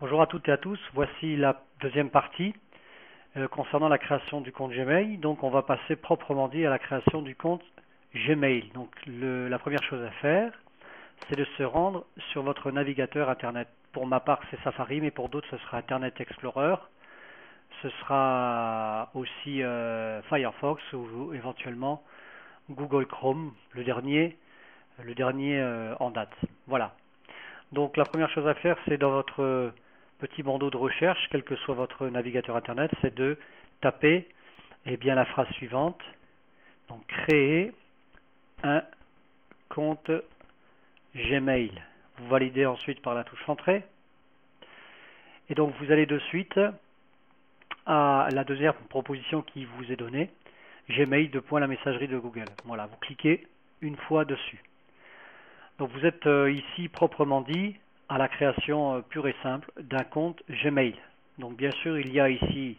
Bonjour à toutes et à tous, voici la deuxième partie concernant la création du compte Gmail. Donc on va passer proprement dit à la création du compte Gmail. Donc la première chose à faire, c'est de se rendre sur votre navigateur Internet. Pour ma part c'est Safari, mais pour d'autres ce sera Internet Explorer. Ce sera aussi Firefox ou éventuellement Google Chrome, le dernier en date. Voilà. Donc la première chose à faire, c'est dans votre petit bandeau de recherche, quel que soit votre navigateur internet, c'est de taper la phrase suivante. Donc créer un compte Gmail. Vous validez ensuite par la touche entrée. Et donc vous allez de suite à la deuxième proposition qui vous est donnée, Gmail la messagerie de Google. Voilà, vous cliquez une fois dessus. Donc vous êtes ici proprement dit à la création pure et simple d'un compte Gmail. Donc bien sûr il y a ici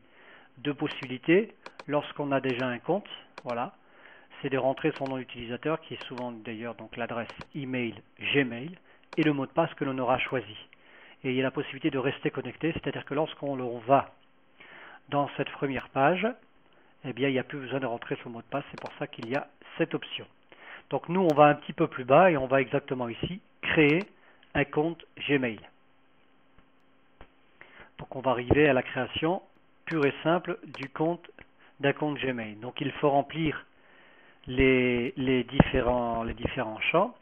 deux possibilités. Lorsqu'on a déjà un compte, voilà, c'est de rentrer son nom d'utilisateur qui est souvent d'ailleurs donc l'adresse email Gmail et le mot de passe que l'on aura choisi. Et il y a la possibilité de rester connecté, c'est-à-dire que lorsqu'on va dans cette première page, eh bien il n'y a plus besoin de rentrer son mot de passe, c'est pour ça qu'il y a cette option. Donc nous, on va un petit peu plus bas et on va exactement ici créer un compte Gmail. Donc on va arriver à la création pure et simple d'un compte Gmail. Donc il faut remplir les différents champs.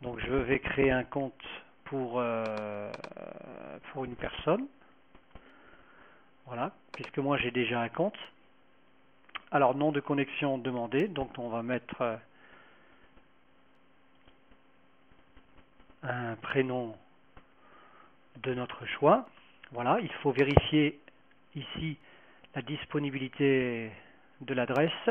Donc je vais créer un compte pour une personne. Voilà, puisque moi j'ai déjà un compte. Alors nom de connexion demandé, donc on va mettre un prénom de notre choix. Voilà, il faut vérifier ici la disponibilité de l'adresse.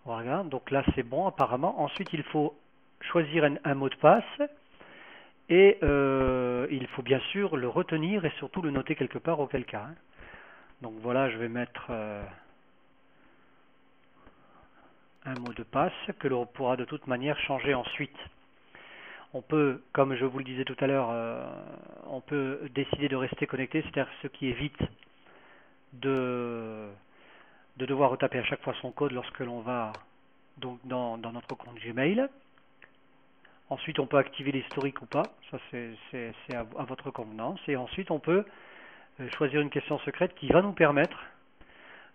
Voilà, donc là c'est bon apparemment. Ensuite il faut choisir un mot de passe et il faut bien sûr le retenir et surtout le noter quelque part auquel cas. Donc voilà, je vais mettre un mot de passe que l'on pourra de toute manière changer ensuite. On peut, comme je vous le disais tout à l'heure, on peut décider de rester connecté, c'est-à-dire ce qui évite de devoir retaper à chaque fois son code lorsque l'on va donc dans notre compte Gmail. Ensuite, on peut activer l'historique ou pas, ça c'est à votre convenance. Et ensuite, on peut choisir une question secrète qui va nous permettre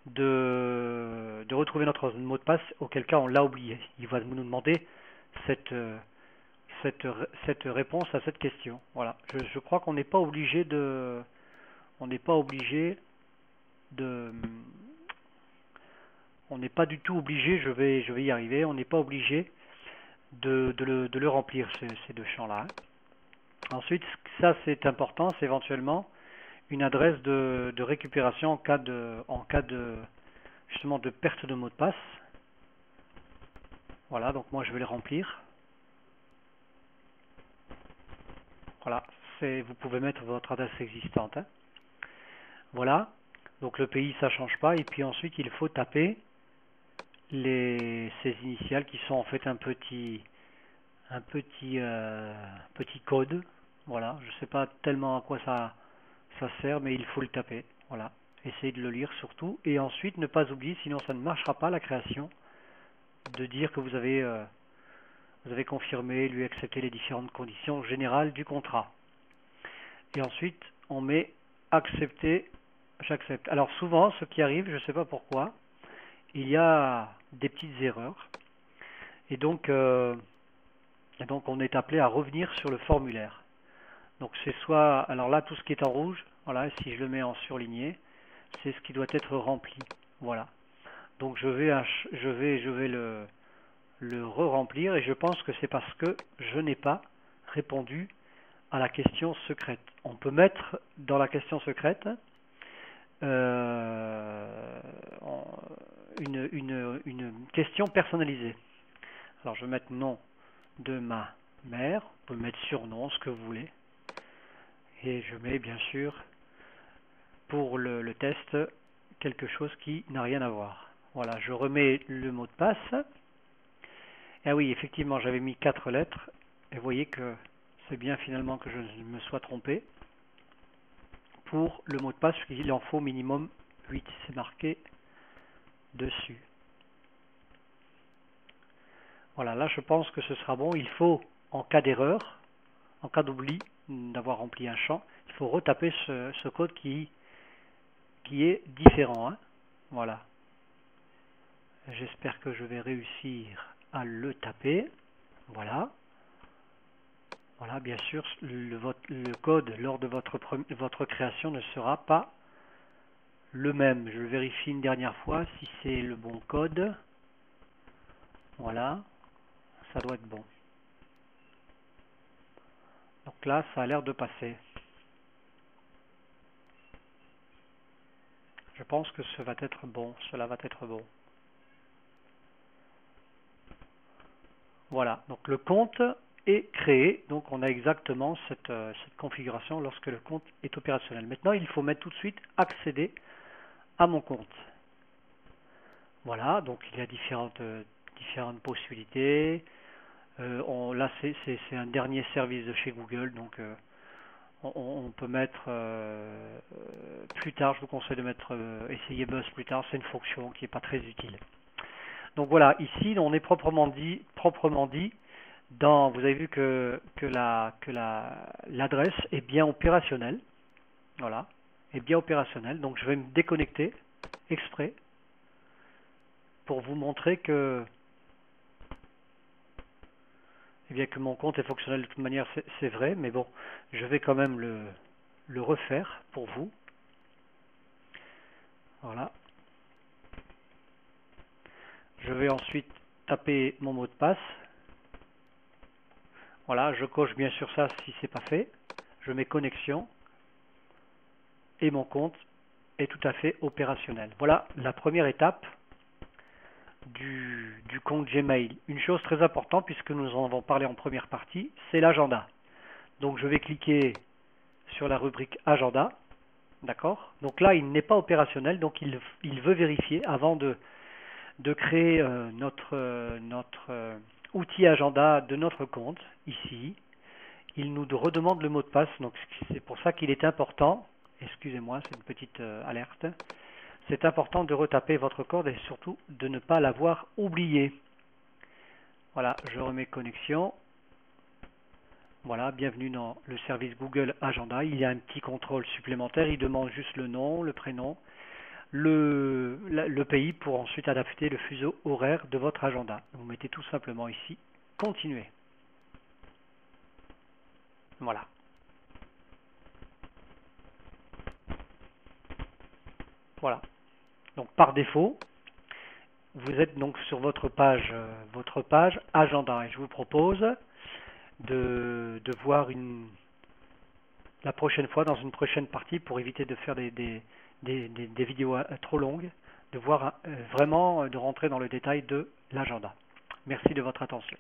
de retrouver notre mot de passe, auquel cas on l'a oublié. Il va nous demander cette réponse à cette question. Voilà. Je crois qu'on n'est pas obligé de, on n'est pas du tout obligé. Je vais y arriver. On n'est pas obligé de le remplir ces deux champs-là. Ensuite, ça c'est important, c'est éventuellement une adresse de récupération en cas de justement de perte de mot de passe. Voilà, donc moi je vais les remplir. Voilà, vous pouvez mettre votre adresse existante. Voilà, donc le pays ça change pas, et puis ensuite il faut taper ces initiales qui sont en fait un petit code. Voilà, je sais pas tellement à quoi ça sert, mais il faut le taper. Voilà, essayez de le lire surtout, et ensuite ne pas oublier, sinon ça ne marchera pas la création, de dire que vous avez confirmé, lui accepté les différentes conditions générales du contrat. Et ensuite, on met accepter, j'accepte. Alors souvent, ce qui arrive, je ne sais pas pourquoi, il y a des petites erreurs. Et donc on est appelé à revenir sur le formulaire. Donc c'est soit, alors là, tout ce qui est en rouge, voilà, si je le mets en surligné, c'est ce qui doit être rempli. Voilà. Donc je vais le re-remplir, et je pense que c'est parce que je n'ai pas répondu à la question secrète. On peut mettre dans la question secrète une question personnalisée. Alors je vais mettre nom de ma mère, on peut mettre surnom, ce que vous voulez, et je mets bien sûr pour le test quelque chose qui n'a rien à voir. Voilà, je remets le mot de passe. Et oui, effectivement, j'avais mis 4 lettres, et vous voyez que c'est bien finalement que je me sois trompé. pour le mot de passe, il en faut minimum 8, c'est marqué dessus. Voilà, là je pense que ce sera bon. Il faut, en cas d'erreur, en cas d'oubli d'avoir rempli un champ, il faut retaper ce code qui est différent, hein. Voilà. J'espère que je vais réussir à le taper. Voilà. Voilà, bien sûr, le code lors de votre création ne sera pas le même. Je vérifie une dernière fois si c'est le bon code. Voilà, ça doit être bon. Donc là, ça a l'air de passer. Je pense que cela va être bon. Voilà, donc le compte est créé. Donc on a exactement cette configuration lorsque le compte est opérationnel. Maintenant, il faut mettre tout de suite accéder à mon compte. Voilà, donc il y a différentes possibilités. Là, c'est un dernier service de chez Google, donc on peut mettre plus tard. Je vous conseille de mettre essayer Buzz plus tard. C'est une fonction qui n'est pas très utile. Donc voilà, ici on est proprement dit dans. Vous avez vu que l'adresse est bien opérationnelle. Voilà, est bien opérationnelle. Donc je vais me déconnecter exprès pour vous montrer que que mon compte est fonctionnel de toute manière, c'est vrai, mais bon, je vais quand même le refaire pour vous. Voilà. Je vais ensuite taper mon mot de passe. Voilà, je coche bien sûr ça si c'est pas fait. Je mets connexion et mon compte est tout à fait opérationnel. Voilà la première étape du compte Gmail. Une chose très importante, puisque nous en avons parlé en première partie, c'est l'agenda. Donc je vais cliquer sur la rubrique agenda. D'accord? Donc là, il n'est pas opérationnel, donc il veut vérifier avant de créer notre outil agenda de notre compte, ici. Il nous redemande le mot de passe, donc c'est pour ça qu'il est important, excusez-moi, c'est une petite alerte, c'est important de retaper votre code et surtout de ne pas l'avoir oublié. Voilà, je remets connexion. Voilà, bienvenue dans le service Google Agenda. Il y a un petit contrôle supplémentaire, il demande juste le nom, le prénom, le pays pour ensuite adapter le fuseau horaire de votre agenda. Vous mettez tout simplement ici, continuer. Voilà. Voilà. Donc par défaut, vous êtes donc sur votre page agenda et je vous propose de voir la prochaine fois dans une prochaine partie pour éviter de faire des vidéos trop longues, de voir vraiment de rentrer dans le détail de l'agenda. Merci de votre attention.